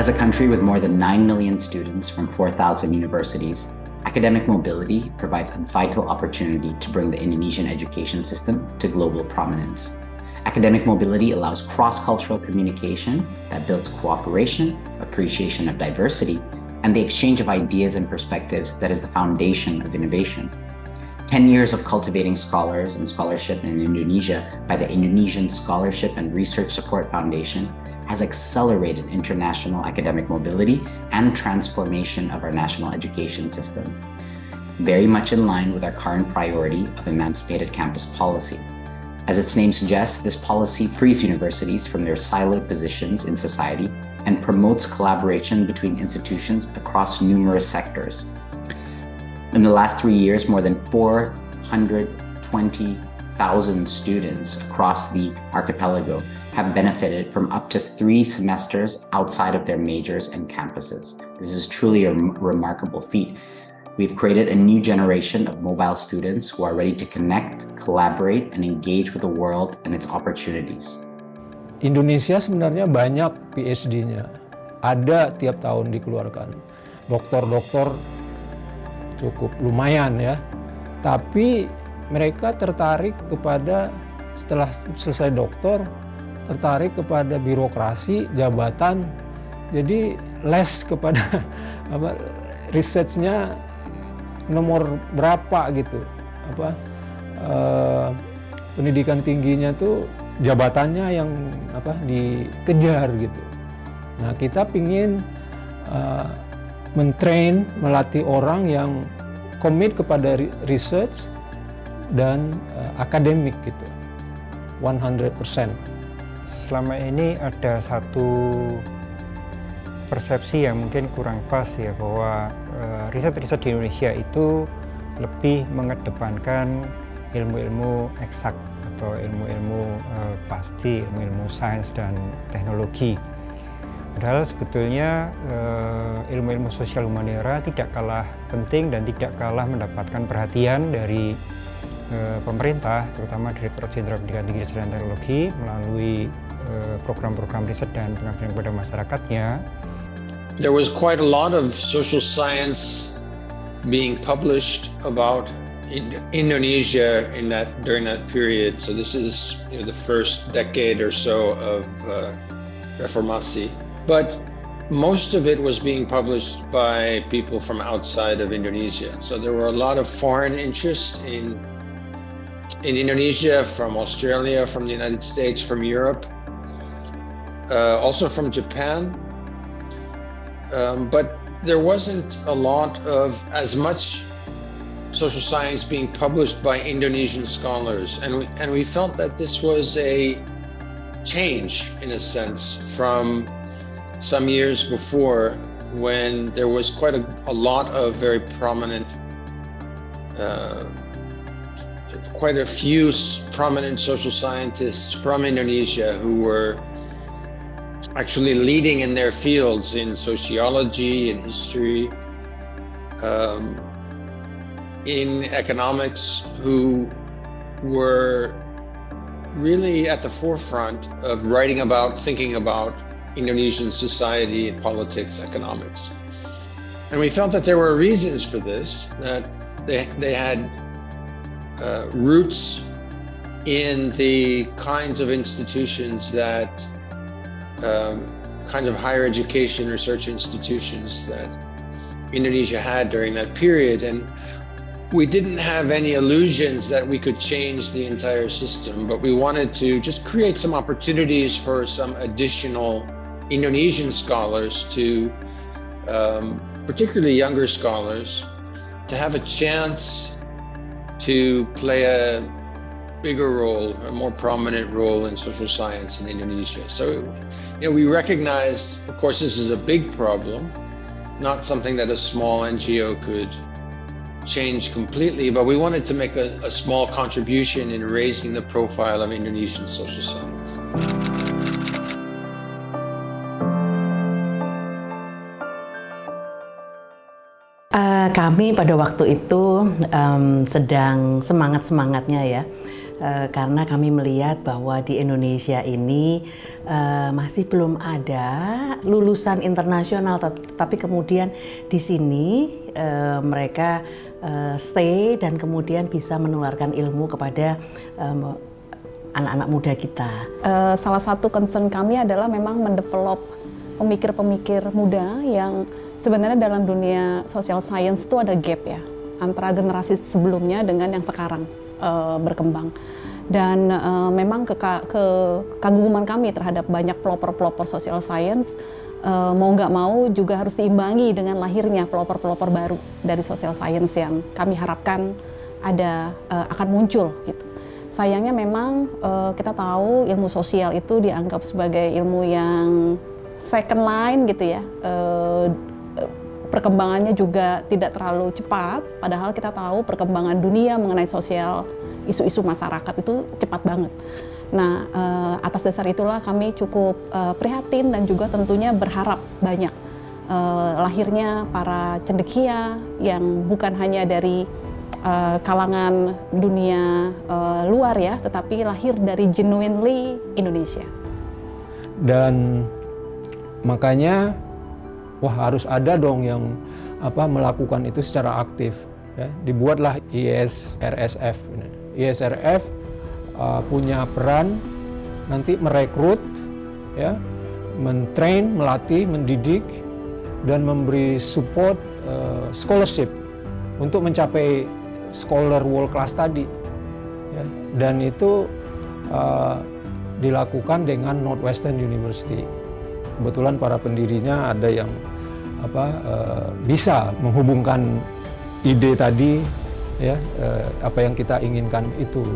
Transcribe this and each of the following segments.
As a country with more than 9 million students from 4,000 universities, academic mobility provides a vital opportunity to bring the Indonesian education system to global prominence. Academic mobility allows cross-cultural communication that builds cooperation, appreciation of diversity, and the exchange of ideas and perspectives that is the foundation of innovation. 10 years of cultivating scholars and scholarship in Indonesia by the Indonesian Scholarship and Research Support Foundation has accelerated international academic mobility and transformation of our national education system, very much in line with our current priority of emancipated campus policy. As its name suggests, this policy frees universities from their siloed positions in society and promotes collaboration between institutions across numerous sectors. In the last 3 years, more than 420,000 students across the archipelago have benefited from up to 3 semesters outside of their majors and campuses. This is truly a remarkable feat. We've created a new generation of mobile students who are ready to connect, collaborate, and engage with the world and its opportunities. Indonesia sebenarnya banyak PhD-nya, ada tiap tahun dikeluarkan. Doktor-doktor cukup lumayan ya, tapi mereka tertarik kepada, setelah selesai doktor, tertarik kepada birokrasi, jabatan, jadi less kepada research-nya nomor berapa gitu, pendidikan tingginya tuh jabatannya yang dikejar gitu. Nah, kita pingin mentrain, melatih orang yang komit kepada research dan akademik gitu, 100%. Selama ini ada satu persepsi yang mungkin kurang pas ya, bahwa riset-riset di Indonesia itu lebih mengedepankan ilmu-ilmu eksak atau ilmu-ilmu pasti, ilmu-ilmu sains dan teknologi. Padahal sebetulnya ilmu-ilmu sosial humaniora tidak kalah penting dan tidak kalah mendapatkan perhatian dari pemerintah, terutama Direktorat Jenderal Pendidikan Tinggi Riset dan Teknologi melalui program-program riset dan pengabdian kepada masyarakatnya. There was quite a lot of social science being published about Indonesia during that period. So this is the first decade or so of Reformasi. But most of it was being published by people from outside of Indonesia. So there were a lot of foreign interest in Indonesia, from Australia, from the United States, from Europe, also from Japan. But there wasn't as much social science being published by Indonesian scholars. And we felt that this was a change, in a sense, from some years before, when there was quite a lot of very prominent, quite a few prominent social scientists from Indonesia who were actually leading in their fields in sociology, in history, in economics, who were really at the forefront of writing about, thinking about Indonesian society, politics, economics. And we felt that there were reasons for this, that they had roots in the kinds of institutions that kind of higher education research institutions that Indonesia had during that period. And we didn't have any illusions that we could change the entire system, but we wanted to just create some opportunities for some additional Indonesian scholars to, particularly younger scholars, to have a chance to play a bigger role, a more prominent role in social science in Indonesia. So, we recognized, of course, this is a big problem, not something that a small NGO could change completely, but we wanted to make a small contribution in raising the profile of Indonesian social science. Kami pada waktu itu sedang semangat-semangatnya ya karena kami melihat bahwa di Indonesia ini masih belum ada lulusan internasional, tapi kemudian di sini mereka stay dan kemudian bisa menularkan ilmu kepada anak-anak muda kita. Salah satu concern kami adalah memang mendevelop pemikir-pemikir muda yang sebenarnya dalam dunia social science itu ada gap ya antara generasi sebelumnya dengan yang sekarang berkembang. Dan memang kekaguman kami terhadap banyak pelopor-pelopor social science mau nggak mau juga harus diimbangi dengan lahirnya pelopor-pelopor baru dari social science yang kami harapkan akan muncul gitu. Sayangnya memang kita tahu ilmu sosial itu dianggap sebagai ilmu yang second line gitu ya. Perkembangannya juga tidak terlalu cepat, padahal kita tahu perkembangan dunia mengenai sosial, isu-isu masyarakat itu cepat banget. Nah, atas dasar itulah kami cukup prihatin dan juga tentunya berharap banyak lahirnya para cendekia yang bukan hanya dari kalangan dunia luar ya, tetapi lahir dari genuinely Indonesia. Dan makanya harus ada dong yang melakukan itu secara aktif. Ya. Dibuatlah ISRSF. ISRF punya peran nanti merekrut, ya, mentrain, melatih, mendidik, dan memberi support scholarship untuk mencapai scholar world class tadi. Ya. Dan itu dilakukan dengan Northwestern University. Kebetulan para pendirinya ada yang bisa menghubungkan ide tadi, ya, apa yang kita inginkan itu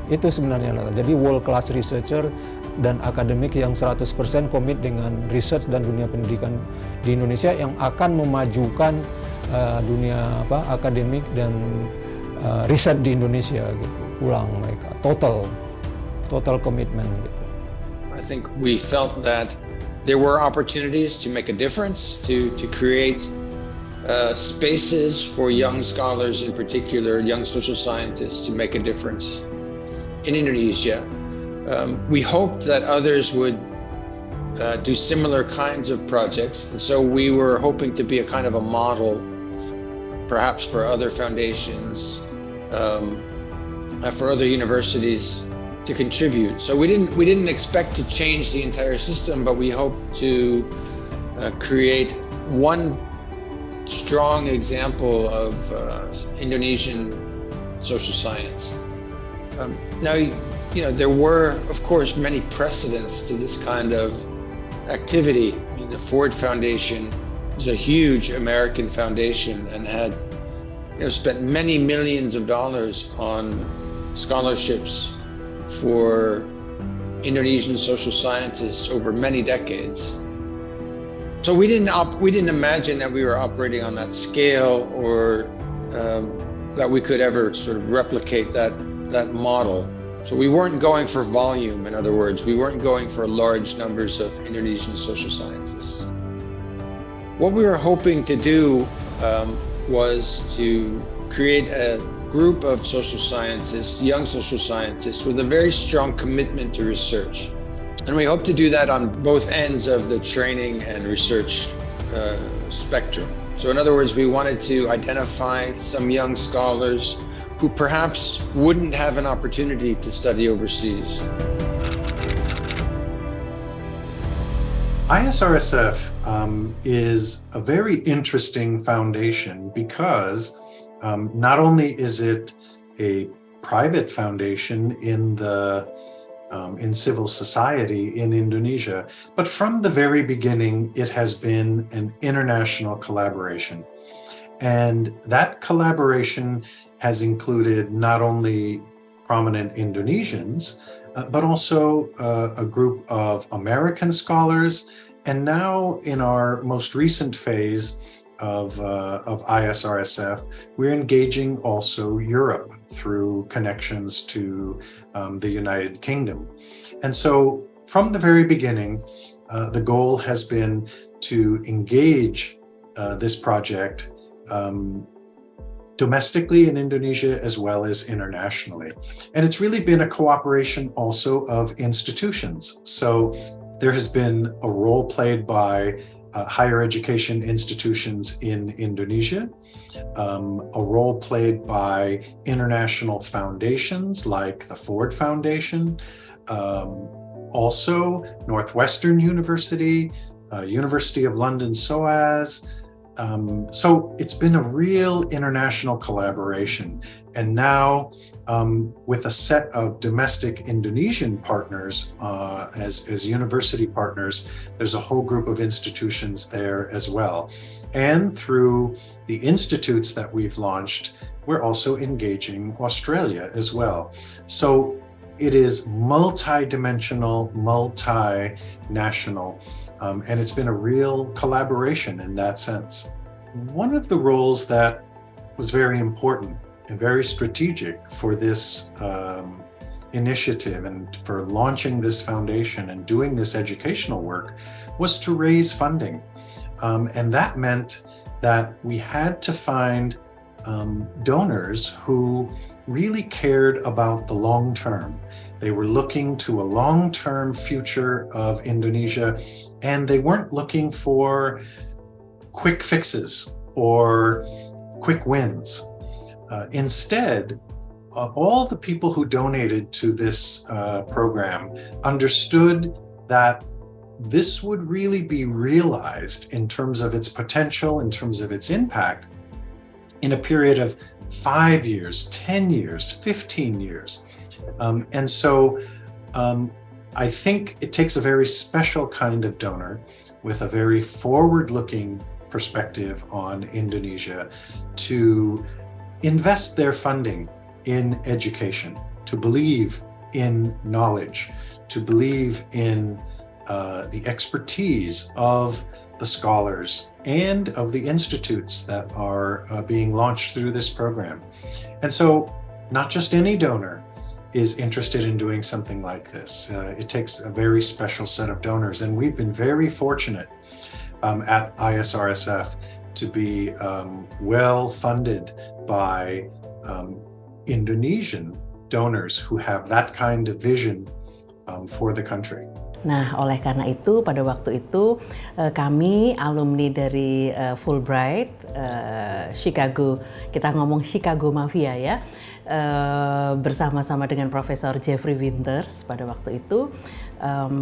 sebenarnya. Jadi world class researcher dan akademik yang 100% komit dengan research dan dunia pendidikan di Indonesia yang akan memajukan dunia akademik dan riset di Indonesia gitu. Pulang mereka total commitment gitu. I think we felt that there were opportunities to make a difference, to create spaces for young scholars, in particular young social scientists, to make a difference in Indonesia. We hoped that others would do similar kinds of projects, and so we were hoping to be a kind of a model, perhaps for other foundations, for other universities to contribute. So we didn't expect to change the entire system, but we hope to create one strong example of Indonesian social science. Now, there were, of course, many precedents to this kind of activity. I mean, the Ford Foundation is a huge American foundation and had spent many millions of dollars on scholarships for Indonesian social scientists over many decades. So we didn't imagine that we were operating on that scale, or that we could ever sort of replicate that model. So we weren't going for volume. In other words, we weren't going for large numbers of Indonesian social scientists. What we were hoping to do was to create a group of social scientists, young social scientists, with a very strong commitment to research. And we hope to do that on both ends of the training and research spectrum. So in other words, we wanted to identify some young scholars who perhaps wouldn't have an opportunity to study overseas. ISRSF is a very interesting foundation because not only is it a private foundation in civil society in Indonesia, but from the very beginning, it has been an international collaboration. And that collaboration has included not only prominent Indonesians, but also a group of American scholars. And now in our most recent phase of ISRSF, we're engaging also Europe through connections to the United Kingdom. And so from the very beginning, the goal has been to engage this project domestically in Indonesia as well as internationally. And it's really been a cooperation also of institutions. So there has been a role played by higher education institutions in Indonesia, a role played by international foundations like the Ford Foundation, also Northwestern University, University of London SOAS. So it's been a real international collaboration. And now with a set of domestic Indonesian partners as university partners, there's a whole group of institutions there as well. And through the institutes that we've launched, we're also engaging Australia as well. So it is multi-dimensional, multinational, and it's been a real collaboration in that sense. One of the roles that was very important and very strategic for this initiative and for launching this foundation and doing this educational work was to raise funding. And that meant that we had to find donors who really cared about the long term. They were looking to a long-term future of Indonesia, and they weren't looking for quick fixes or quick wins. Instead, all the people who donated to this program understood that this would really be realized in terms of its potential, in terms of its impact, in a period of 5 years, 10 years, 15 years. And so I think it takes a very special kind of donor with a very forward-looking perspective on Indonesia to invest their funding in education, to believe in knowledge, to believe in the expertise of the scholars and of the institutes that are being launched through this program. And so not just any donor is interested in doing something like this. It takes a very special set of donors, and we've been very fortunate at ISRSF to be well funded by Indonesian donors who have that kind of vision for the country. Nah, oleh karena itu pada waktu itu kami alumni dari Fulbright, Chicago, kita ngomong Chicago Mafia ya, bersama-sama dengan Profesor Jeffrey Winters pada waktu itu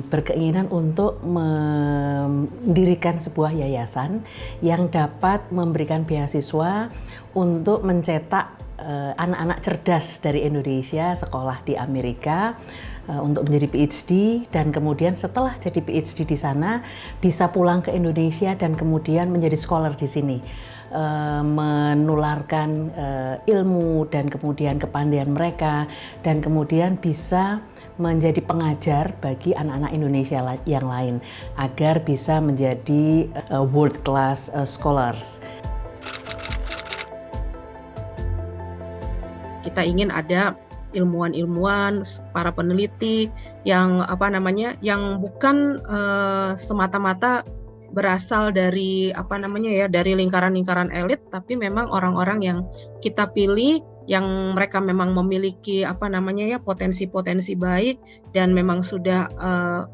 berkeinginan untuk mendirikan sebuah yayasan yang dapat memberikan beasiswa untuk mencetak anak-anak cerdas dari Indonesia sekolah di Amerika untuk menjadi PhD, dan kemudian setelah jadi PhD di sana bisa pulang ke Indonesia dan kemudian menjadi scholar di sini, menularkan ilmu dan kemudian kepandaian mereka, dan kemudian bisa menjadi pengajar bagi anak-anak Indonesia yang lain agar bisa menjadi world class scholars. Kita ingin ada ilmuwan-ilmuwan, para peneliti yang yang bukan semata-mata berasal dari dari lingkaran-lingkaran elit, tapi memang orang-orang yang kita pilih yang mereka memang memiliki potensi-potensi baik, dan memang sudah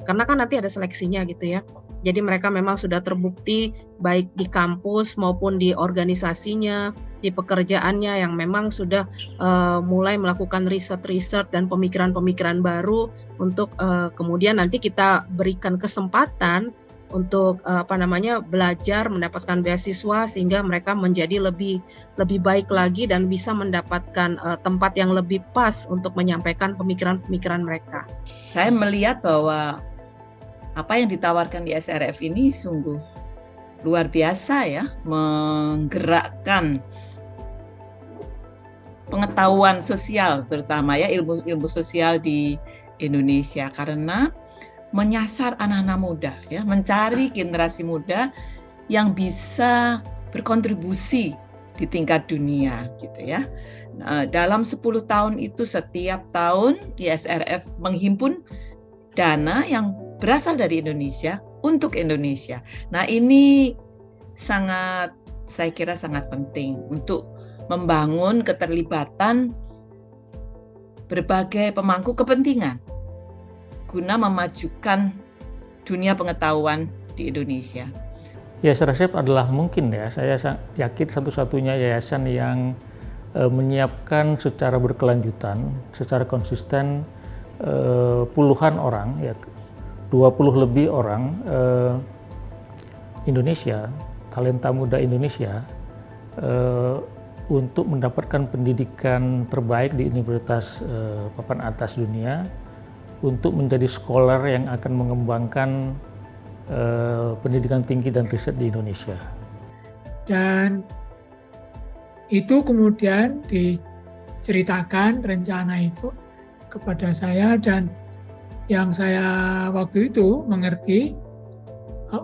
karena kan nanti ada seleksinya gitu ya. Jadi mereka memang sudah terbukti baik di kampus maupun di organisasinya, di pekerjaannya, yang memang sudah mulai melakukan riset-riset dan pemikiran-pemikiran baru untuk kemudian nanti kita berikan kesempatan untuk belajar, mendapatkan beasiswa sehingga mereka menjadi lebih baik lagi dan bisa mendapatkan tempat yang lebih pas untuk menyampaikan pemikiran-pemikiran mereka. Saya melihat bahwa apa yang ditawarkan di SRF ini sungguh luar biasa ya, menggerakkan pengetahuan sosial, terutama ya ilmu sosial di Indonesia, karena menyasar anak-anak muda ya, mencari generasi muda yang bisa berkontribusi di tingkat dunia gitu ya. Nah, dalam 10 tahun itu setiap tahun ISRF menghimpun dana yang berasal dari Indonesia untuk Indonesia. Nah, ini saya kira sangat penting untuk membangun keterlibatan berbagai pemangku kepentingan guna memajukan dunia pengetahuan di Indonesia. Yayasan Resep adalah mungkin ya, saya yakin satu-satunya yayasan yang menyiapkan secara berkelanjutan, secara konsisten puluhan orang, ya 20 lebih orang Indonesia, talenta muda Indonesia untuk mendapatkan pendidikan terbaik di universitas papan atas dunia, untuk menjadi scholar yang akan mengembangkan pendidikan tinggi dan riset di Indonesia. Dan itu kemudian diceritakan rencana itu kepada saya, dan yang saya waktu itu mengerti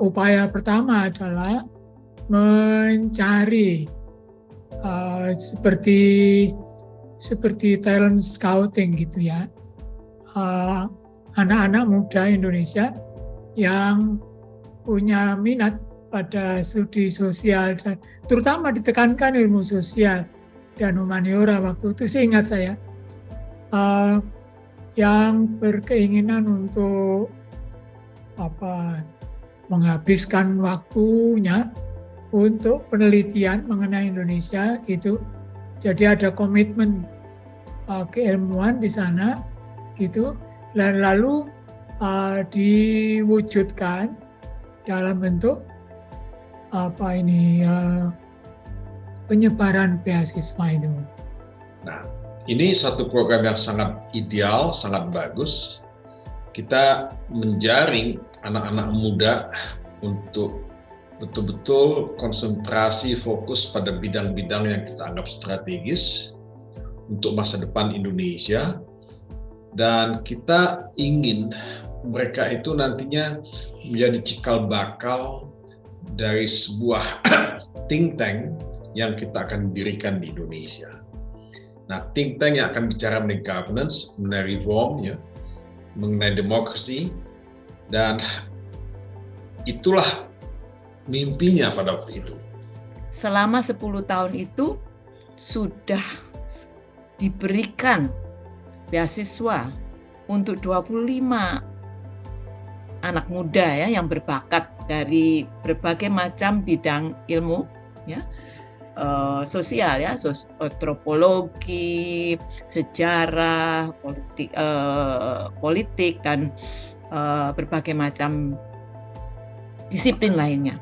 upaya pertama adalah mencari seperti talent scouting gitu ya, anak-anak muda Indonesia yang punya minat pada studi sosial, dan terutama ditekankan ilmu sosial dan humaniora waktu itu, seingat saya, yang berkeinginan untuk menghabiskan waktunya untuk penelitian mengenai Indonesia gitu. Jadi ada komitmen keilmuan di sana gitu, dan lalu diwujudkan dalam bentuk penyebaran beasiswa itu. Nah, ini satu program yang sangat ideal, sangat bagus. Kita menjaring anak-anak muda untuk betul-betul konsentrasi fokus pada bidang-bidang yang kita anggap strategis untuk masa depan Indonesia, dan kita ingin mereka itu nantinya menjadi cikal bakal dari sebuah think tank yang kita akan dirikan di Indonesia. Nah, think tank yang akan bicara mengenai governance, mengenai reform, ya, mengenai demokrasi, dan itulah mimpinya pada waktu itu. Selama 10 tahun itu sudah diberikan beasiswa untuk 25 anak muda ya yang berbakat dari berbagai macam bidang ilmu ya, sosial ya, antropologi, sejarah, politik dan berbagai macam disiplin lainnya.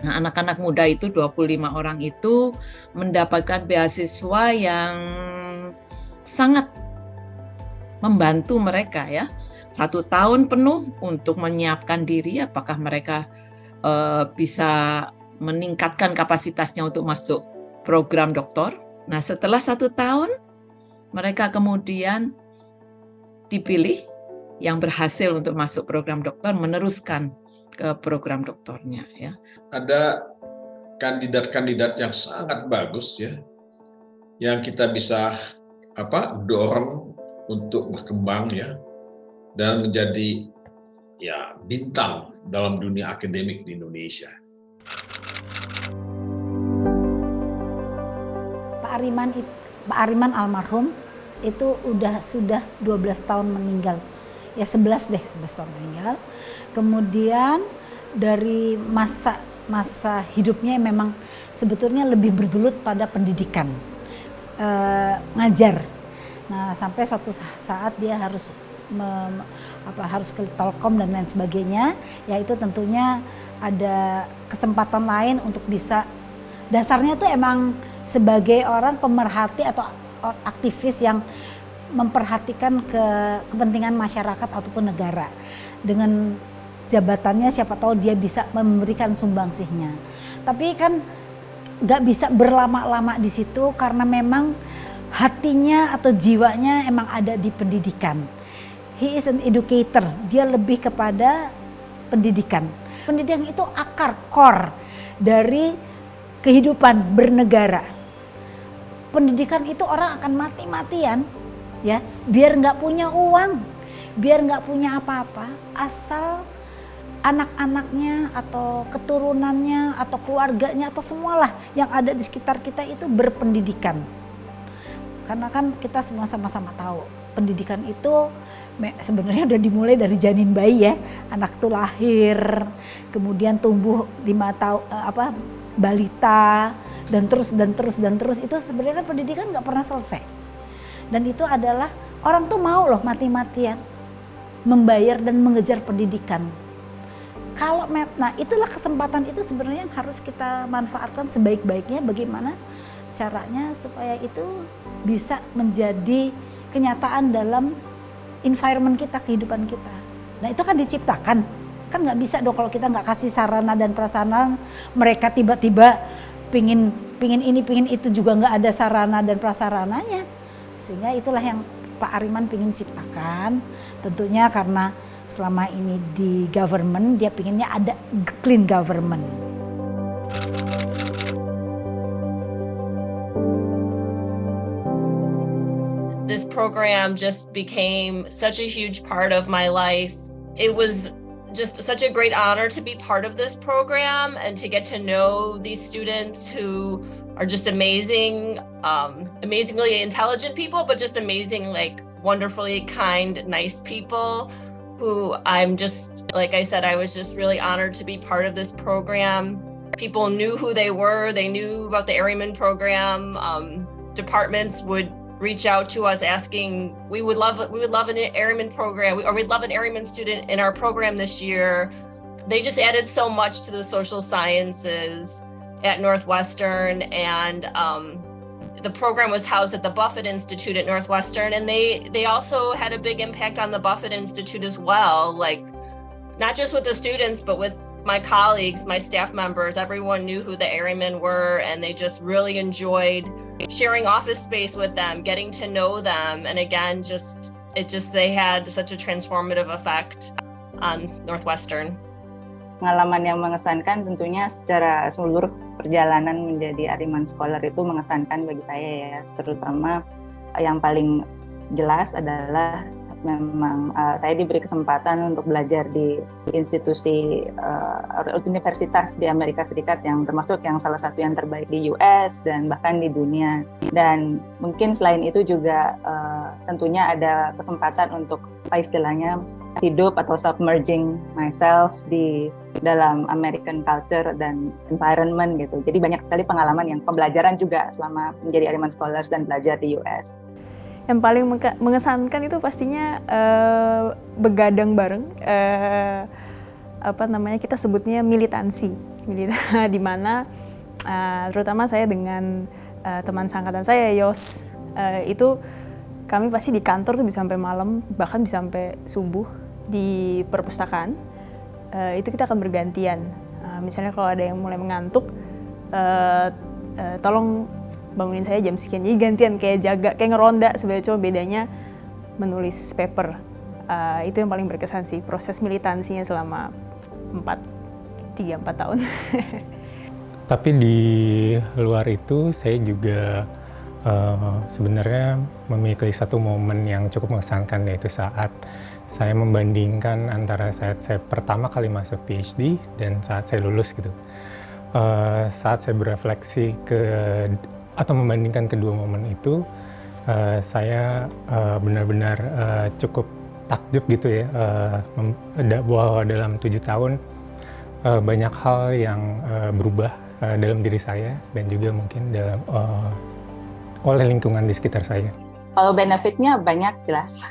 Nah, anak-anak muda itu 25 orang itu mendapatkan beasiswa yang sangat membantu mereka ya. 1 tahun penuh untuk menyiapkan diri apakah mereka bisa meningkatkan kapasitasnya untuk masuk program doktor. Nah, setelah 1 tahun mereka kemudian dipilih yang berhasil untuk masuk program doktor meneruskan ke program doktornya ya. Ada kandidat-kandidat yang sangat bagus ya, yang kita bisa dorong untuk berkembang ya, dan menjadi ya bintang dalam dunia akademik di Indonesia. Pak Ariman almarhum itu sudah 12 tahun meninggal. Ya 11 tahun meninggal. Kemudian dari masa hidupnya memang sebetulnya lebih bergelut pada pendidikan, ngajar. Nah, sampai suatu saat dia harus ke Telkom dan lain sebagainya, yaitu tentunya ada kesempatan lain untuk bisa, dasarnya tuh emang sebagai orang pemerhati atau aktivis yang memperhatikan kepentingan masyarakat ataupun negara. Dengan jabatannya siapa tahu dia bisa memberikan sumbangsihnya. Tapi kan nggak bisa berlama-lama di situ karena memang hatinya atau jiwanya emang ada di pendidikan. He is an educator, dia lebih kepada pendidikan. Pendidikan itu akar, core dari kehidupan bernegara. Pendidikan itu orang akan mati-matian ya, biar nggak punya uang, biar nggak punya apa-apa, asal anak-anaknya atau keturunannya atau keluarganya atau semualah yang ada di sekitar kita itu berpendidikan. Karena kan kita semua sama-sama tahu pendidikan itu sebenarnya udah dimulai dari janin bayi ya. Anak itu lahir, kemudian tumbuh 5 tahun balita dan terus itu sebenarnya kan pendidikan nggak pernah selesai. Dan itu adalah orang tuh mau loh mati-matian membayar dan mengejar pendidikan. Nah itulah kesempatan itu sebenarnya yang harus kita manfaatkan sebaik-baiknya, bagaimana caranya supaya itu bisa menjadi kenyataan dalam environment kita, kehidupan kita. Nah itu kan diciptakan, kan nggak bisa dong kalau kita nggak kasih sarana dan prasarana, mereka tiba-tiba pingin ini, pingin itu juga nggak ada sarana dan prasarananya. Sehingga itulah yang Pak Ariman pingin ciptakan, tentunya karena selama ini di government, dia pinginnya ada clean government. This program just became such a huge part of my life. It was just such a great honor to be part of this program and to get to know these students who are just amazing, amazingly intelligent people, but just amazing, like wonderfully kind, nice people. Who I'm just, like I said, I was just really honored to be part of this program. People knew who they were, they knew about the Airman program. Departments would reach out to us asking, we would love an Airman program, or we'd love an Airman student in our program this year. They just added so much to the social sciences at Northwestern, and the program was housed at the Buffett Institute at Northwestern, and they also had a big impact on the Buffett Institute as well, like not just with the students, but with my colleagues, my staff members. Everyone knew who the Airmen were, and they just really enjoyed sharing office space with them, getting to know them, and again, they had such a transformative effect on Northwestern. Pengalaman yang mengesankan tentunya secara seluruh perjalanan menjadi Ariman Scholar itu mengesankan bagi saya ya, terutama yang paling jelas adalah memang saya diberi kesempatan untuk belajar di institusi universitas di Amerika Serikat yang termasuk yang salah satu yang terbaik di US dan bahkan di dunia. Dan mungkin selain itu juga tentunya ada kesempatan untuk apa istilahnya hidup atau submerging myself di dalam American culture dan environment gitu. Jadi banyak sekali pengalaman yang pembelajaran juga selama menjadi Ariman Scholars dan belajar di US. Yang paling mengesankan itu pastinya begadang bareng, kita sebutnya militansi, di mana terutama saya dengan teman seangkatan saya Yos, itu kami pasti di kantor tuh bisa sampai malam, bahkan bisa sampai subuh di perpustakaan. Itu kita akan bergantian. Misalnya kalau ada yang mulai mengantuk, tolong bangunin saya jam sekian. Jadi gantian kayak ngeronda sebenarnya, cuma bedanya menulis paper. Itu yang paling berkesan sih, proses militansinya selama 3-4 tahun. Tapi di luar itu saya juga sebenarnya memiliki satu momen yang cukup mengesankan, yaitu saat saya membandingkan antara saat saya pertama kali masuk PhD dan saat saya lulus gitu. Saat saya berefleksi atau membandingkan kedua momen itu, saya benar-benar cukup takjub gitu ya, bahwa dalam 7 tahun banyak hal yang berubah dalam diri saya dan juga mungkin oleh lingkungan di sekitar saya. Kalau benefitnya banyak jelas.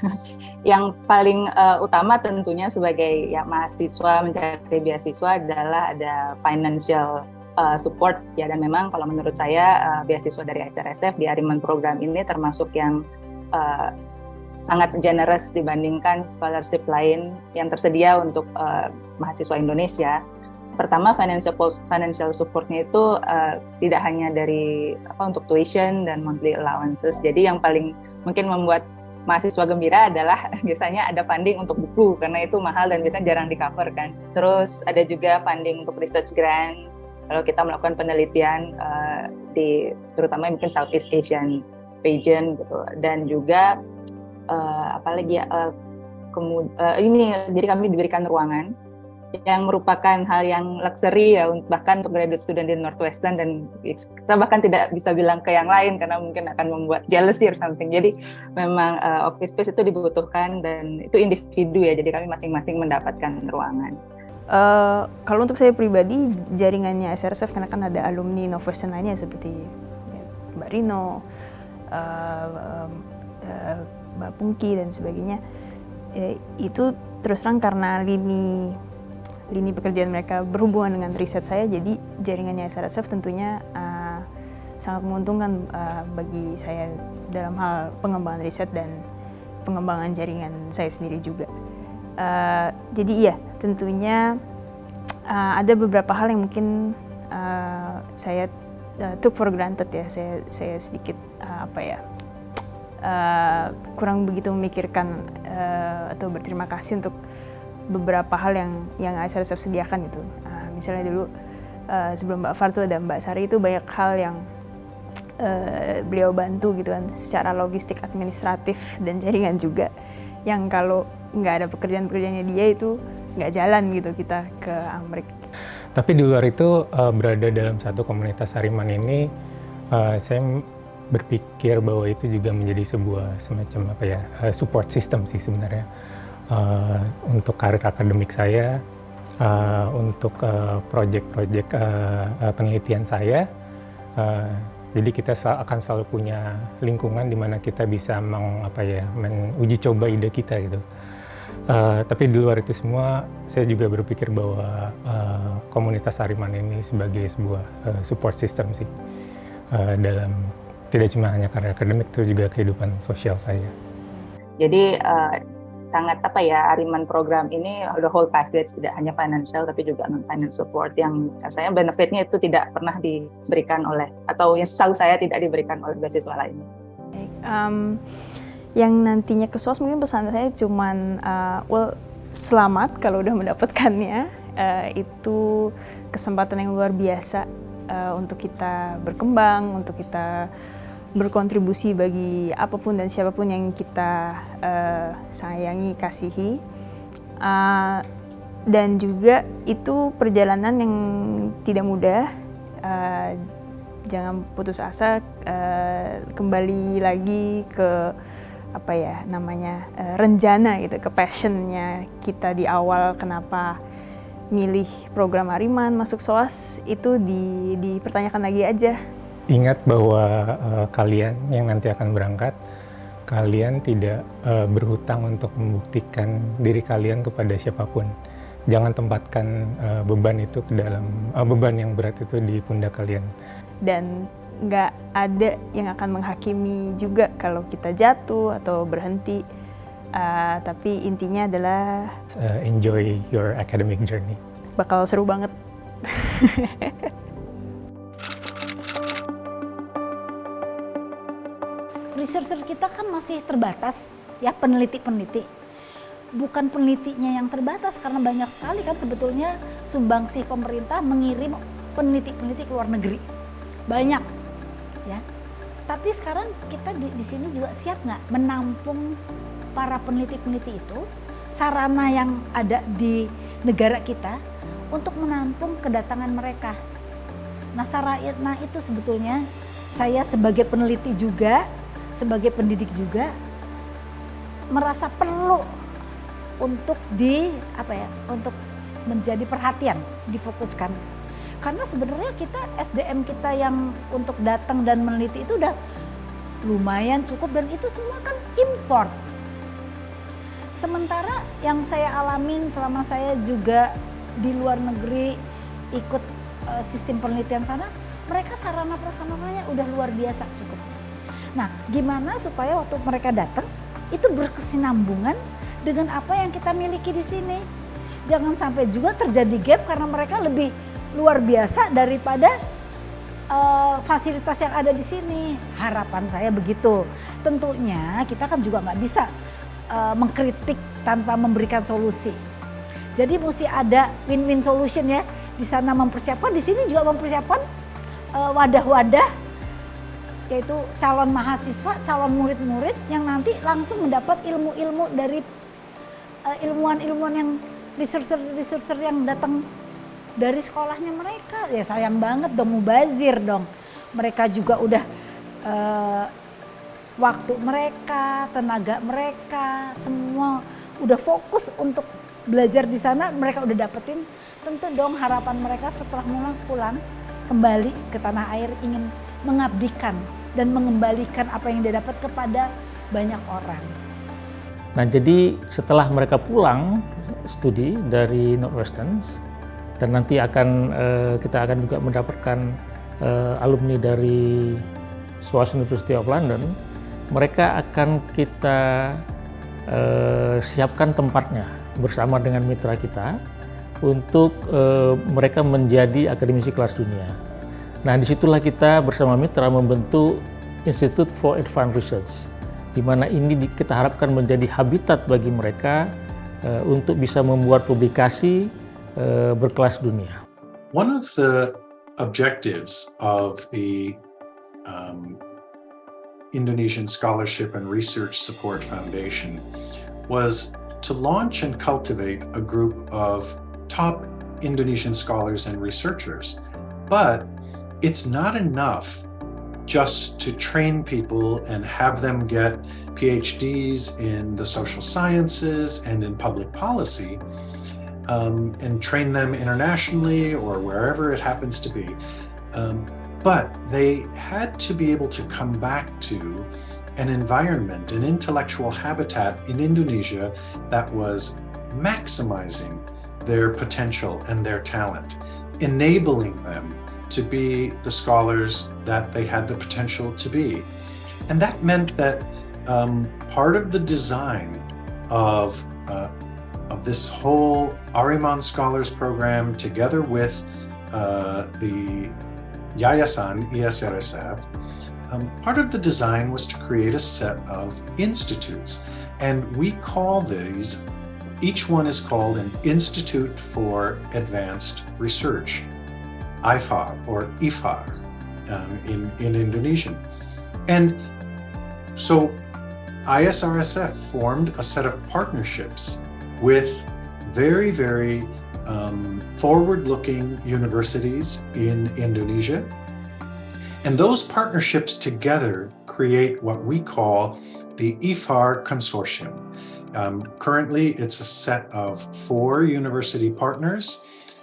Yang paling utama tentunya sebagai mahasiswa mencari beasiswa adalah ada financial support ya, dan memang kalau menurut saya beasiswa dari ICRSF di Ariman program ini termasuk yang sangat generous dibandingkan scholarship lain yang tersedia untuk mahasiswa Indonesia. Pertama, financial supportnya itu tidak hanya dari untuk tuition dan monthly allowances. Jadi yang paling mungkin membuat mahasiswa gembira adalah biasanya ada funding untuk buku, karena itu mahal dan biasanya jarang di-cover kan. Terus ada juga funding untuk research grant kalau kita melakukan penelitian di terutama mungkin Southeast Asian region gitu. Dan juga apalagi ya, ini jadi kami diberikan ruangan yang merupakan hal yang luxury ya, bahkan untuk graduate student di Northwestern, dan kita bahkan tidak bisa bilang ke yang lain karena mungkin akan membuat jealousy or something. Jadi memang office space itu dibutuhkan dan itu individu ya, jadi kami masing-masing mendapatkan ruangan. Kalau untuk saya pribadi, jaringannya SRSF karena kan ada alumni Northwestern lainnya seperti Mbak Rino, Mbak Pungki dan sebagainya, itu terus terang karena lini pekerjaan mereka berhubungan dengan riset saya, jadi jaringannya SRSF tentunya sangat menguntungkan bagi saya dalam hal pengembangan riset dan pengembangan jaringan saya sendiri juga. Jadi iya, tentunya ada beberapa hal yang mungkin saya took for granted ya, saya sedikit kurang begitu memikirkan atau berterima kasih untuk beberapa hal yang SRSF sediakan itu. Misalnya dulu sebelum Mbak Far tuh ada Mbak Sari, itu banyak hal yang beliau bantu gitu kan, secara logistik, administratif, dan jaringan juga, yang kalau nggak ada pekerjaan-pekerjaannya dia itu nggak jalan gitu kita ke Amerika. Tapi di luar itu berada dalam satu komunitas Hariman ini, saya berpikir bahwa itu juga menjadi sebuah semacam support system sih sebenarnya. Untuk karir akademik saya, untuk proyek-proyek penelitian saya. Jadi kita akan selalu punya lingkungan di mana kita bisa menguji coba ide kita gitu. Tapi di luar itu semua, saya juga berpikir bahwa komunitas Hariman ini sebagai sebuah support system sih, dalam tidak cuma hanya karir akademik, itu juga kehidupan sosial saya. Jadi sangat Hariman program ini the whole package, tidak hanya financial tapi juga non-financial support yang saya benefitnya itu tidak pernah diberikan oleh, atau yang setahu saya tidak diberikan oleh beasiswa lainnya. Yang nantinya ke SOAS mungkin pesan saya cuman selamat kalau udah mendapatkannya. Itu kesempatan yang luar biasa untuk kita berkembang, untuk kita berkontribusi bagi apapun dan siapapun yang kita sayangi, kasihi, dan juga itu perjalanan yang tidak mudah. Jangan putus asa, kembali lagi ke renjana gitu, ke passionnya kita di awal, kenapa milih program Hariman, masuk SOAS, itu dipertanyakan lagi aja. Ingat bahwa kalian yang nanti akan berangkat, kalian tidak berhutang untuk membuktikan diri kalian kepada siapapun. Jangan tempatkan beban itu ke dalam beban yang berat itu di pundak kalian. Dan nggak ada yang akan menghakimi juga kalau kita jatuh atau berhenti. Tapi intinya adalah enjoy your academic journey. Bakal seru banget. Researcher kita kan masih terbatas ya, peneliti-peneliti. Bukan penelitinya yang terbatas, karena banyak sekali kan sebetulnya sumbangsih pemerintah mengirim peneliti-peneliti ke luar negeri. Banyak ya. Tapi sekarang kita di sini juga siap nggak menampung para peneliti-peneliti itu, sarana yang ada di negara kita untuk menampung kedatangan mereka. Nah, sarana itu sebetulnya saya sebagai peneliti juga, sebagai pendidik juga merasa perlu untuk untuk menjadi perhatian, difokuskan. Karena sebenarnya kita SDM kita yang untuk datang dan meneliti itu udah lumayan cukup, dan itu semua kan import. Sementara yang saya alamin selama saya juga di luar negeri ikut sistem penelitian sana, mereka sarana prasarananya udah luar biasa cukup. Nah, gimana supaya waktu mereka datang itu berkesinambungan dengan apa yang kita miliki di sini. Jangan sampai juga terjadi gap karena mereka lebih luar biasa daripada fasilitas yang ada di sini. Harapan saya begitu. Tentunya kita kan juga nggak bisa mengkritik tanpa memberikan solusi. Jadi mesti ada win-win solution ya. Di sana mempersiapkan, di sini juga mempersiapkan wadah-wadah, yaitu calon mahasiswa, calon murid-murid yang nanti langsung mendapat ilmu-ilmu dari ilmuwan-ilmuwan yang researcher yang datang dari sekolahnya mereka, ya sayang banget dong, mubazir dong. Mereka juga udah waktu mereka, tenaga mereka, semua udah fokus untuk belajar di sana, mereka udah dapetin. Tentu dong harapan mereka setelah pulang kembali ke tanah air ingin mengabdikan dan mengembalikan apa yang dia dapat kepada banyak orang. Nah, jadi setelah mereka pulang studi dari Northwestern dan nanti kita akan juga mendapatkan alumni dari Swans University of London, mereka akan kita siapkan tempatnya bersama dengan mitra kita untuk mereka menjadi akademisi kelas dunia. Nah, disitulah kita bersama mitra membentuk Institute for Advanced Research, di mana ini kita harapkan menjadi habitat bagi mereka untuk bisa membuat publikasi berkelas dunia. One of the objectives of the Indonesian Scholarship and Research Support Foundation was to launch and cultivate a group of top Indonesian scholars and researchers. But it's not enough just to train people and have them get PhDs in the social sciences and in public policy, and train them internationally or wherever it happens to be. But they had to be able to come back to an environment, an intellectual habitat in Indonesia that was maximizing their potential and their talent, enabling them to be the scholars that they had the potential to be. And that meant that part of the design of this whole Ariman Scholars Program, together with the Yayasan ISRSF, part of the design was to create a set of institutes. And we call these, each one is called an Institute for Advanced Research, IFAR or IFAR in Indonesian. And so ISRSF formed a set of partnerships with very, very forward-looking universities in Indonesia. And those partnerships together create what we call the IFAR Consortium. Currently, it's a set of 4 university partners,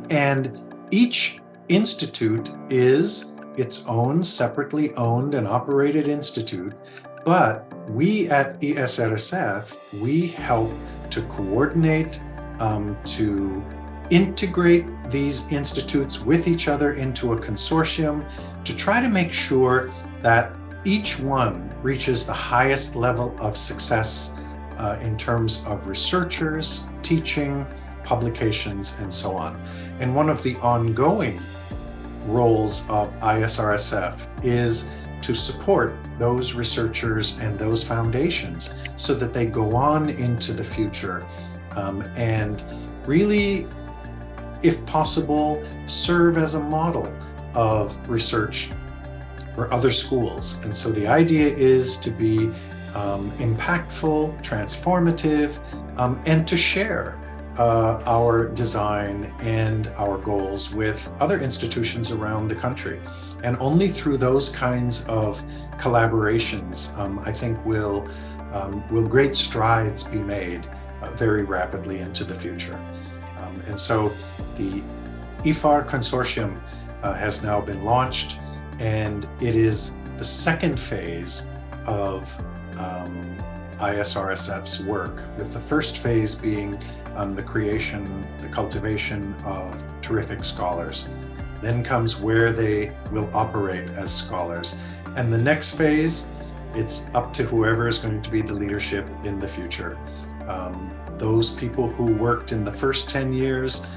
and each institute is its own separately owned and operated institute, but we at ISRSF, we help to coordinate, to integrate these institutes with each other into a consortium to try to make sure that each one reaches the highest level of success in terms of researchers, teaching, publications, and so on. And one of the ongoing roles of ISRSF is to support those researchers and those foundations so that they go on into the future and really, if possible, serve as a model of research for other schools. And so the idea is to be impactful, transformative, and to share our design and our goals with other institutions around the country. And only through those kinds of collaborations, I think will great strides be made very rapidly into the future. And so the IFAR Consortium has now been launched, and it is the second phase of ISRSF's work, with the first phase being the creation, the cultivation of terrific scholars. Then comes where they will operate as scholars. And the next phase, it's up to whoever is going to be the leadership in the future. Those people who worked in the first 10 years,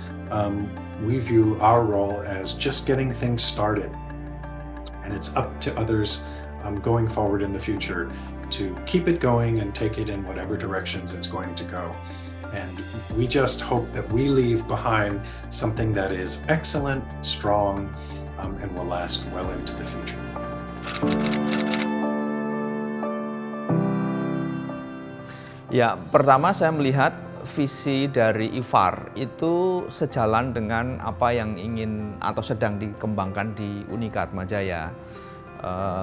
we view our role as just getting things started. And it's up to others going forward in the future to keep it going and take it in whatever directions it's going to go. And we just hope that we leave behind something that is excellent, strong, and will last well into the future. Ya, pertama saya melihat visi dari IFAR itu sejalan dengan apa yang ingin atau sedang dikembangkan di Unika Atmajaya.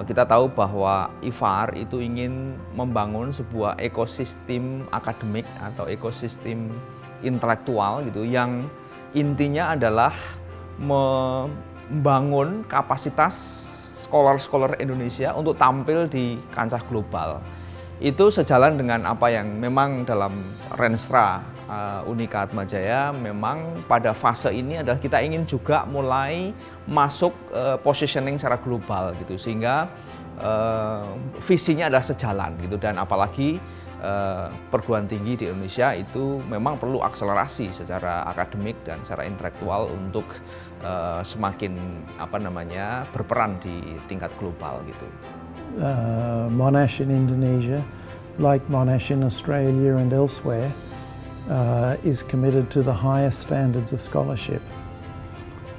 Kita tahu bahwa IFAR itu ingin membangun sebuah ekosistem akademik atau ekosistem intelektual gitu, yang intinya adalah membangun kapasitas scholar-scholar Indonesia untuk tampil di kancah global. Itu sejalan dengan apa yang memang dalam Renstra Unika Atmajaya memang pada fase ini adalah kita ingin juga mulai masuk positioning secara global gitu, sehingga visinya adalah sejalan gitu. Dan apalagi perguruan tinggi di Indonesia itu memang perlu akselerasi secara akademik dan secara intelektual untuk semakin berperan di tingkat global gitu. Monash in Indonesia, like Monash in Australia and elsewhere, is committed to the highest standards of scholarship.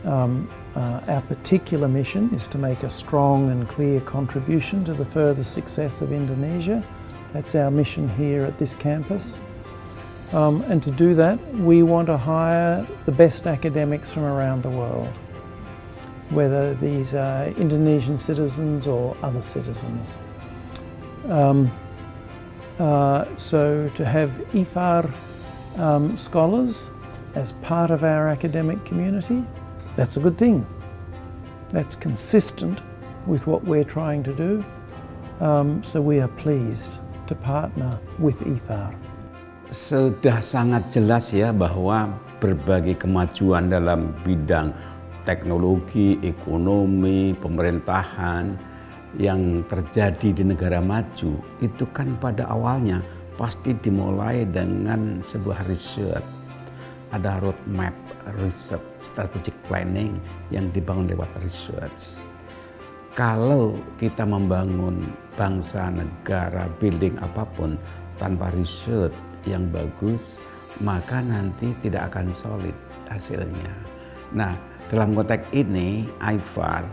Our particular mission is to make a strong and clear contribution to the further success of Indonesia. That's our mission here at this campus. And to do that, we want to hire the best academics from around the world, whether these are Indonesian citizens or other citizens. So to have IFAR scholars as part of our academic community, that's a good thing. That's consistent with what we're trying to do. So we are pleased to partner with IFAR. Sudah sangat jelas ya bahwa berbagai kemajuan dalam bidang teknologi, ekonomi, pemerintahan yang terjadi di negara maju itu kan pada awalnya pasti dimulai dengan sebuah riset. Ada roadmap riset, strategic planning yang dibangun lewat research. Kalau kita membangun bangsa, negara, building apapun tanpa riset yang bagus, maka nanti tidak akan solid hasilnya. Nah, dalam konteks ini, IFAR,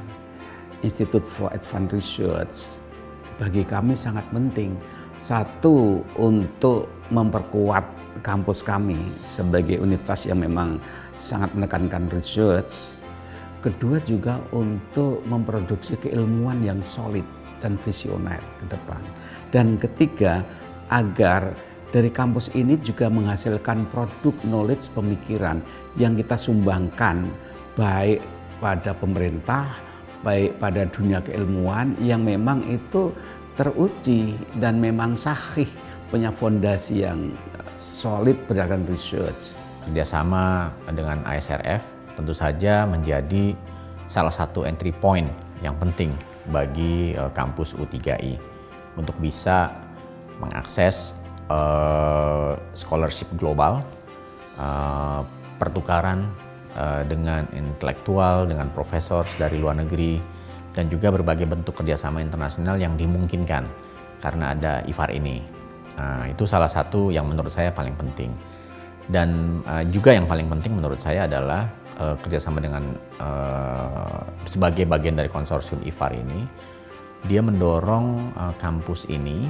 Institute for Advanced Research, bagi kami sangat penting. Satu, untuk memperkuat kampus kami sebagai universitas yang memang sangat menekankan research. Kedua juga untuk memproduksi keilmuan yang solid dan visioner ke depan. Dan ketiga, agar dari kampus ini juga menghasilkan produk knowledge pemikiran yang kita sumbangkan baik pada pemerintah, baik pada dunia keilmuan yang memang itu teruji dan memang sahih, punya fondasi yang solid berdasarkan research. Kerjasama dengan ASRF tentu saja menjadi salah satu entry point yang penting bagi kampus U3I untuk bisa mengakses scholarship global, pertukaran dengan intelektual, dengan profesor dari luar negeri, dan juga berbagai bentuk kerjasama internasional yang dimungkinkan karena ada IFAR ini. Itu salah satu yang menurut saya paling penting. Dan juga yang paling penting menurut saya adalah kerjasama dengan sebagai bagian dari konsorsium IFAR ini, dia mendorong kampus ini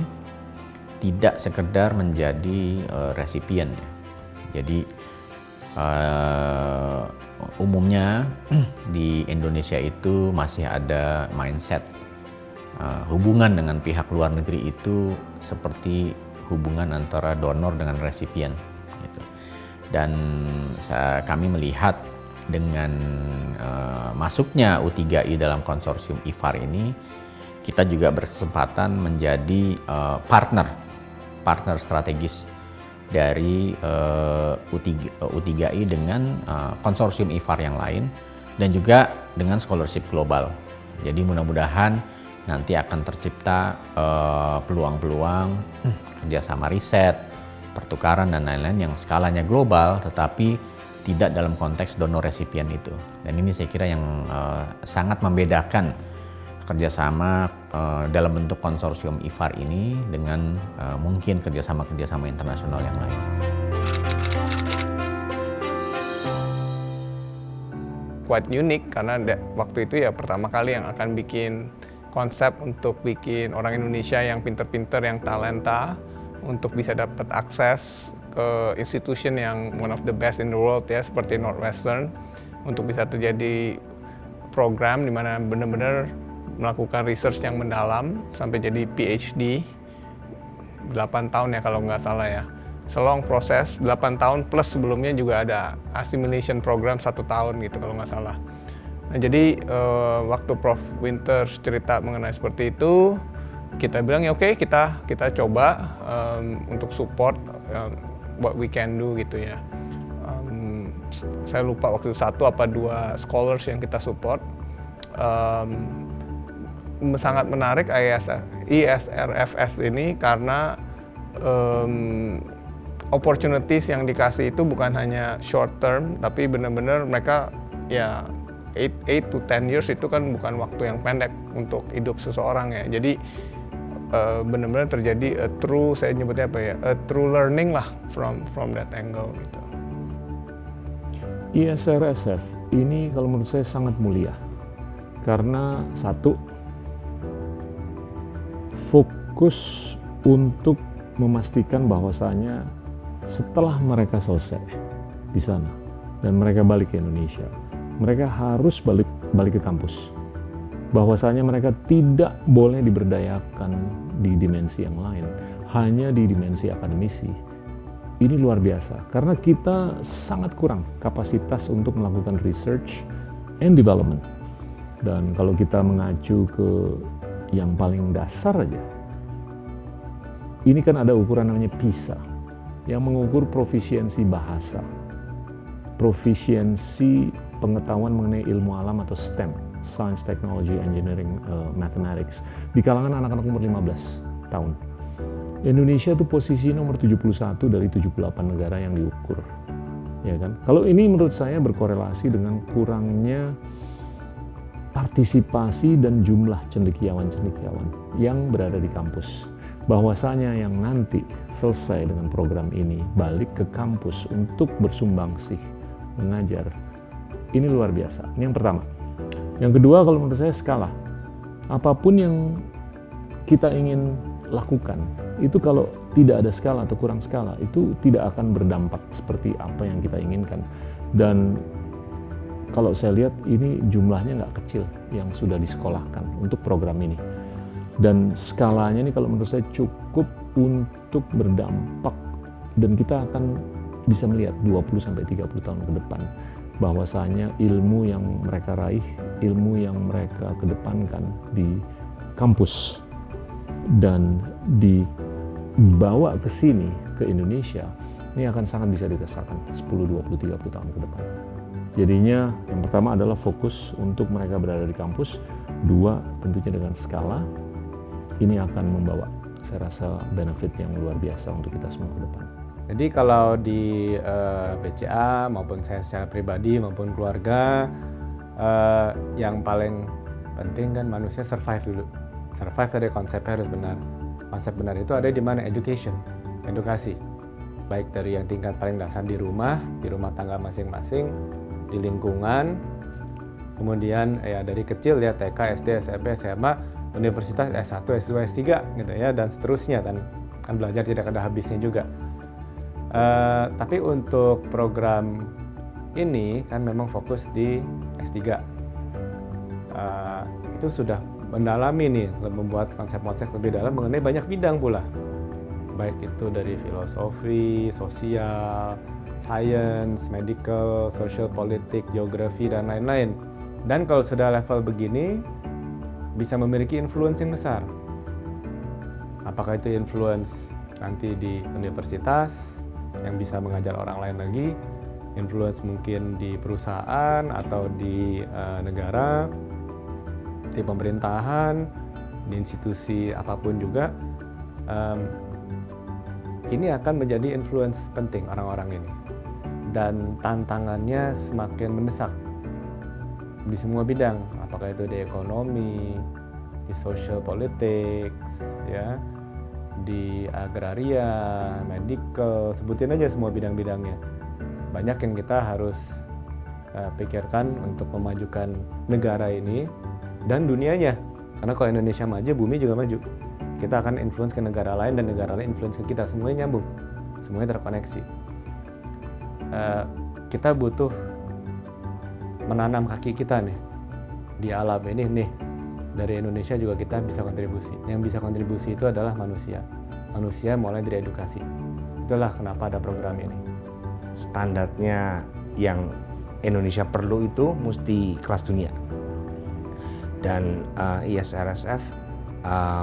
tidak sekedar menjadi resipien. Jadi umumnya di Indonesia itu masih ada mindset hubungan dengan pihak luar negeri itu seperti hubungan antara donor dengan resipien gitu. Dan kami melihat dengan masuknya U3I dalam konsorsium IFAR ini, kita juga berkesempatan menjadi partner strategis dari U3I dengan konsorsium IFAR yang lain dan juga dengan scholarship global. Jadi mudah-mudahan nanti akan tercipta peluang-peluang kerjasama riset, pertukaran dan lain-lain yang skalanya global tetapi tidak dalam konteks donor resipien itu. Dan ini saya kira yang sangat membedakan kerjasama dalam bentuk konsorsium IFAR ini dengan mungkin kerjasama-kerjasama internasional yang lain. Quite unique karena waktu itu ya pertama kali yang akan bikin konsep untuk bikin orang Indonesia yang pinter-pinter, yang talenta untuk bisa dapat akses ke institution yang one of the best in the world ya, seperti Northwestern, untuk bisa terjadi program di mana benar-benar melakukan research yang mendalam sampai jadi PhD 8 tahun ya kalau nggak salah ya. Selong proses 8 tahun plus sebelumnya juga ada assimilation program 1 tahun gitu kalau nggak salah. Nah jadi waktu Prof Winters cerita mengenai seperti itu, kita bilang ya oke, kita coba untuk support what we can do gitu ya. Saya lupa waktu itu 1 apa 2 scholars yang kita support. Sangat menarik ISRFS ini karena opportunities yang dikasih itu bukan hanya short term, tapi benar-benar mereka ya 8 to 10 years itu kan bukan waktu yang pendek untuk hidup seseorang ya. Jadi benar-benar terjadi saya nyebutnya apa ya, a true learning lah from that angle gitu. ISRSF ini kalau menurut saya sangat mulia karena 1, fokus untuk memastikan bahwasanya setelah mereka selesai di sana dan mereka balik ke Indonesia, mereka harus balik ke kampus. Bahwasanya mereka tidak boleh diberdayakan di dimensi yang lain, hanya di dimensi akademisi. Ini luar biasa, karena kita sangat kurang kapasitas untuk melakukan research and development. Dan kalau kita mengacu ke yang paling dasar aja, ini kan ada ukuran namanya PISA, yang mengukur profisiensi bahasa, profisiensi pengetahuan mengenai ilmu alam atau STEM, Science, Technology, Engineering, Mathematics, di kalangan anak-anak umur 15 tahun. Indonesia itu posisi nomor 71 dari 78 negara yang diukur. Ya kan? Kalau ini menurut saya berkorelasi dengan kurangnya partisipasi dan jumlah cendekiawan-cendekiawan yang berada di kampus. Bahwasanya yang nanti selesai dengan program ini balik ke kampus untuk bersumbangsih mengajar. Ini luar biasa. Ini yang pertama. Yang kedua, kalau menurut saya skala. Apapun yang kita ingin lakukan, itu kalau tidak ada skala atau kurang skala, itu tidak akan berdampak seperti apa yang kita inginkan. Dan kalau saya lihat ini jumlahnya nggak kecil yang sudah disekolahkan untuk program ini. Dan skalanya ini kalau menurut saya cukup untuk berdampak, dan kita akan bisa melihat 20-30 tahun ke depan bahwasanya ilmu yang mereka raih, ilmu yang mereka kedepankan di kampus dan dibawa ke sini, ke Indonesia, ini akan sangat bisa dirasakan 10, 20, 30 tahun ke depan. Jadinya yang pertama adalah fokus untuk mereka berada di kampus. 2, tentunya dengan skala, ini akan membawa, saya rasa, benefit yang luar biasa untuk kita semua ke depan. Jadi kalau di BCA maupun saya secara pribadi maupun keluarga, yang paling penting kan manusia survive dulu. Survive tadi konsepnya harus benar. Konsep benar itu ada di mana? Education, edukasi. Baik dari yang tingkat paling dasar di rumah tangga masing-masing, di lingkungan, kemudian ya dari kecil ya TK, SD, SMP, SMA, universitas S1, S2, S3 gitu ya, dan seterusnya, dan kan belajar tidak ada habisnya juga. Tapi untuk program ini kan memang fokus di S3. Itu sudah mendalami nih, membuat konsep-konsep lebih dalam mengenai banyak bidang pula. Baik itu dari filosofi, sosial, science, medical, social politik, geografi, dan lain-lain. Dan kalau sudah level begini, bisa memiliki influence yang besar. Apakah itu influence nanti di universitas, yang bisa mengajar orang lain lagi, influence mungkin di perusahaan atau di negara, di pemerintahan, di institusi apapun juga, ini akan menjadi influence penting orang-orang ini. Dan tantangannya semakin mendesak di semua bidang, apakah itu di ekonomi, di social politics, ya, di agraria, medical, sebutin aja semua bidang-bidangnya. Banyak yang kita harus pikirkan untuk memajukan negara ini dan dunianya. Karena kalau Indonesia maju, bumi juga maju. Kita akan influence ke negara lain dan negara lain influence ke kita, semuanya nyambung. semuanya terkoneksi. Kita butuh menanam kaki kita nih di alam ini nih. Dari Indonesia juga kita bisa kontribusi. Yang bisa kontribusi itu adalah manusia. Manusia mulai dari edukasi. Itulah kenapa ada program ini. Standarnya yang Indonesia perlu itu mesti kelas dunia. Dan ISRSF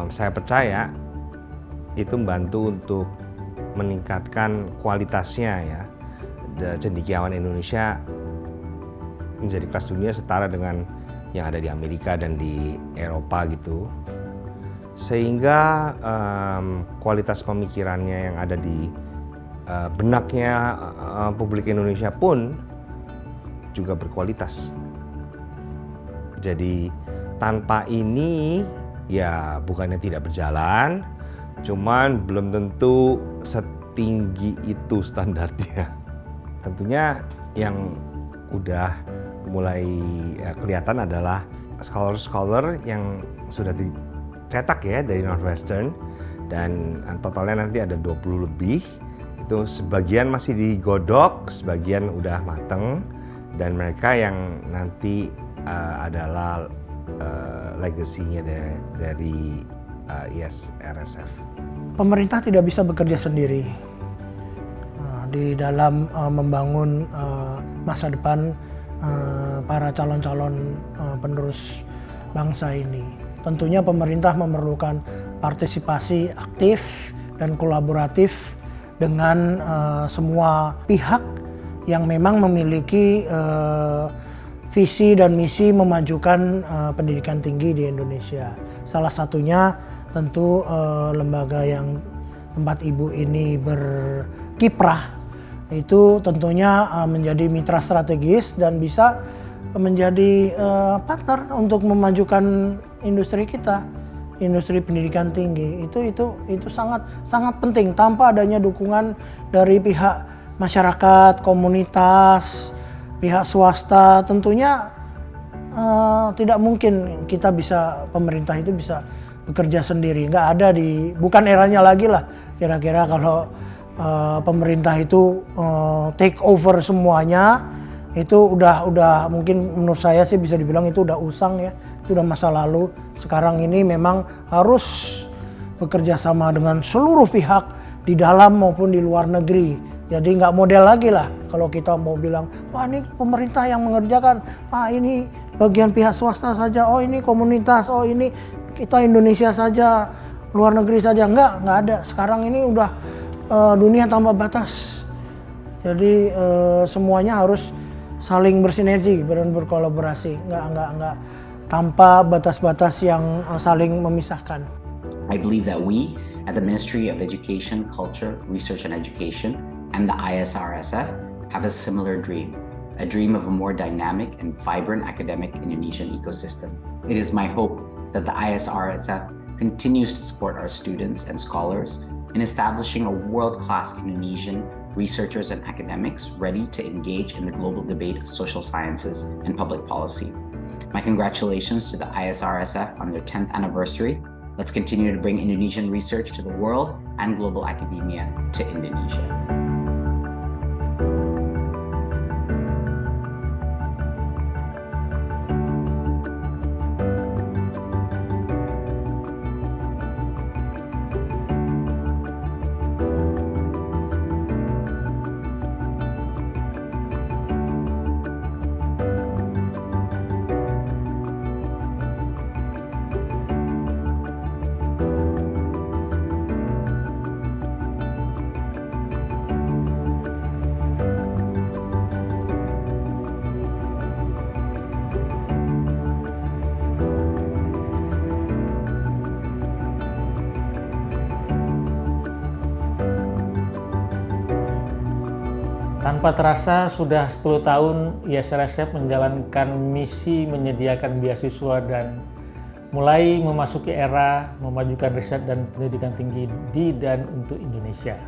saya percaya itu membantu untuk meningkatkan kualitasnya ya. Cendekiawan Indonesia menjadi kelas dunia setara dengan yang ada di Amerika dan di Eropa gitu, sehingga kualitas pemikirannya yang ada di benaknya publik Indonesia pun juga berkualitas. Jadi tanpa ini ya bukannya tidak berjalan, cuman belum tentu setinggi itu standarnya. Tentunya yang udah mulai kelihatan adalah scholar-scholar yang sudah dicetak ya dari Northwestern, dan totalnya nanti ada 20 lebih. Itu sebagian masih digodok, sebagian udah mateng, dan mereka yang nanti adalah legasinya dari ISRSF. Pemerintah tidak bisa bekerja sendiri di dalam membangun masa depan para calon-calon penerus bangsa ini. Tentunya pemerintah memerlukan partisipasi aktif dan kolaboratif dengan semua pihak yang memang memiliki visi dan misi memajukan pendidikan tinggi di Indonesia. Salah satunya tentu lembaga yang tempat Ibu ini berkiprah itu tentunya menjadi mitra strategis dan bisa menjadi partner untuk memajukan industri kita, industri pendidikan tinggi. Itu sangat penting. Tanpa adanya dukungan dari pihak masyarakat, komunitas, pihak swasta, tentunya tidak mungkin pemerintah itu bisa bekerja sendiri. Nggak ada bukan eranya lagi lah kira-kira kalau pemerintah itu take over semuanya. Itu udah mungkin menurut saya sih bisa dibilang itu udah usang ya, itu udah masa lalu. Sekarang ini memang harus bekerja sama dengan seluruh pihak di dalam maupun di luar negeri. Jadi nggak model lagi lah kalau kita mau bilang, wah ini pemerintah yang mengerjakan, ini bagian pihak swasta saja, oh ini komunitas, oh ini kita Indonesia saja, luar negeri saja. Nggak ada. Sekarang ini udah dunia tanpa batas. Jadi semuanya harus saling bersinergi dan berkolaborasi, nggak tanpa batas-batas yang saling memisahkan. I believe that we at the Ministry of Education, Culture, Research and Education and the ISRSF have a similar dream, a dream of a more dynamic and vibrant academic Indonesian ecosystem. It is my hope that the ISRSF continues to support our students and scholars in establishing a world-class Indonesian researchers and academics ready to engage in the global debate of social sciences and public policy. My congratulations to the ISRSF on their 10th anniversary. Let's continue to bring Indonesian research to the world and global academia to Indonesia. Tanpa terasa sudah 10 tahun ISRSF menjalankan misi menyediakan beasiswa dan mulai memasuki era memajukan riset dan pendidikan tinggi di dan untuk Indonesia.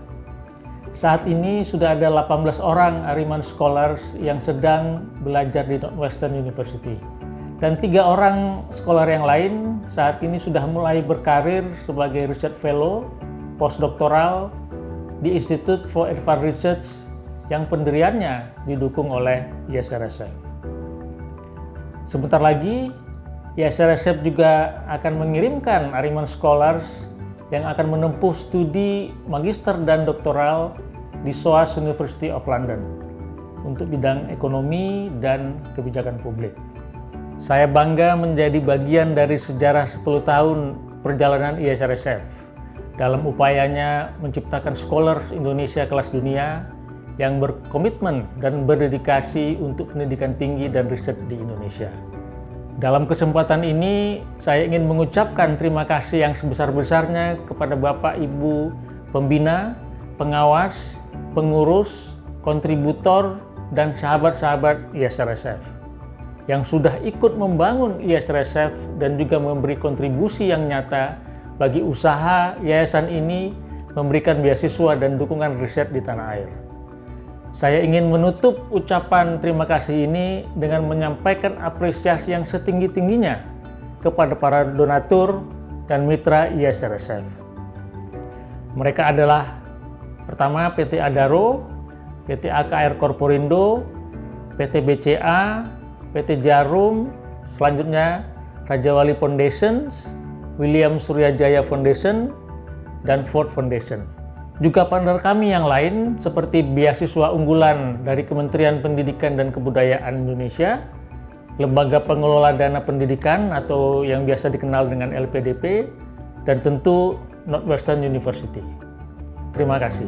Saat ini sudah ada 18 orang Ariman Scholars yang sedang belajar di Northwestern University. Dan 3 orang scholar yang lain saat ini sudah mulai berkarir sebagai research fellow, postdoktoral, di Institute for Advanced Research yang pendiriannya didukung oleh ISRSF. Sebentar lagi, ISRSF juga akan mengirimkan Ariman Scholars yang akan menempuh studi magister dan doktoral di SOAS University of London untuk bidang ekonomi dan kebijakan publik. Saya bangga menjadi bagian dari sejarah 10 tahun perjalanan ISRSF dalam upayanya menciptakan scholars Indonesia kelas dunia yang berkomitmen dan berdedikasi untuk pendidikan tinggi dan riset di Indonesia. Dalam kesempatan ini, saya ingin mengucapkan terima kasih yang sebesar-besarnya kepada Bapak, Ibu, pembina, pengawas, pengurus, kontributor, dan sahabat-sahabat ISRSF yang sudah ikut membangun ISRSF dan juga memberi kontribusi yang nyata bagi usaha yayasan ini memberikan beasiswa dan dukungan riset di tanah air. Saya ingin menutup ucapan terima kasih ini dengan menyampaikan apresiasi yang setinggi-tingginya kepada para donatur dan mitra ISRSF. Mereka adalah pertama PT Adaro, PT AKR Korporindo, PT BCA, PT Jarum, selanjutnya Raja Wali Foundation, William Suryajaya Foundation, dan Ford Foundation. Juga partner kami yang lain seperti beasiswa unggulan dari Kementerian Pendidikan dan Kebudayaan Indonesia, Lembaga Pengelola Dana Pendidikan atau yang biasa dikenal dengan LPDP, dan tentu Northwestern University. Terima kasih.